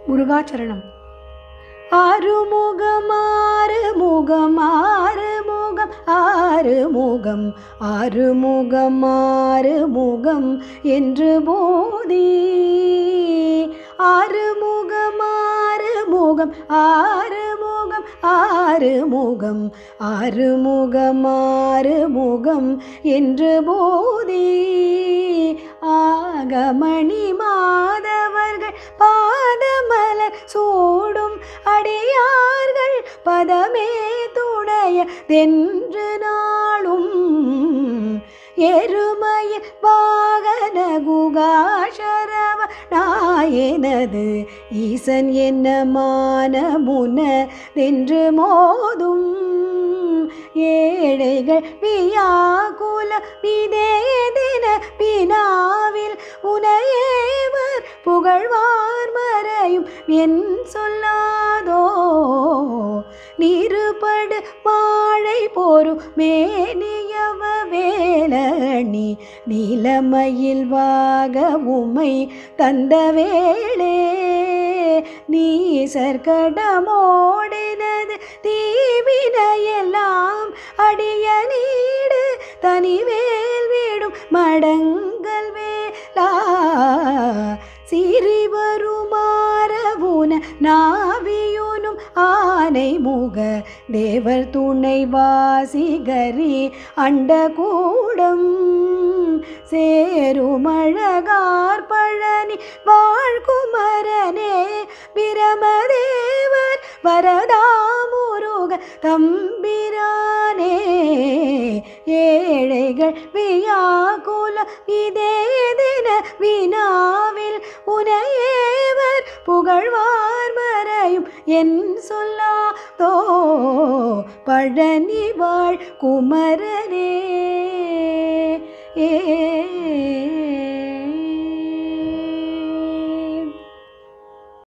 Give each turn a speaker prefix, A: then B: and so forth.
A: முருகாச்சரணம். ஆறுமுகம் ஆறுமுகம் ஆறுமுகம் ஆறுமுகம் ஆறுமுகம் ஆறுமுகம் என்று போதி. ஆறுமுகம் ஆறுமுகம் ஆறுமுகம் ஆறுமுகம் ஆறுமுகம் ஆறுமுகம் என்று போதி. ஆகமணி மாதவர்கள் பாதமலர் சூடும் அடியார்கள் பதமே துணைய தென்று நாளும். எருமையில் வாகன குகாசரவ நாயனது ஈசன் என்ன மானமுன தென்று மோதும். ஏழைகள் வியாகுல விதேதின பினாவில் உனையேவர் புகழ்வார் மறையும் என் சொல்லாதோ. நீருபடு மாழை போரும் மேனியவ வேலணி நீலமயில் வாக உமை தந்த வேளே. நீசற்கடமோடினது தீவினையெல்லாம் அடிய நீடு தனிவேல் வீடும் மடங்கள் வேலா. சிறி வருமாறவுன நாவியுனும் ஆனை முக தேவர் துணை வாசிகரி அண்ட கூடம். சேருமழகார் பழனி வாழ்குமரனே பிரமதேவர் வரதாமுருக தம்பிரானே. ஏழைகள் வியாகுல இதேதின வினாவில் உனையேவர் புகழ்வார் மறையும் என் சொல்லாதோ. பழனி வாழ் குமரனே.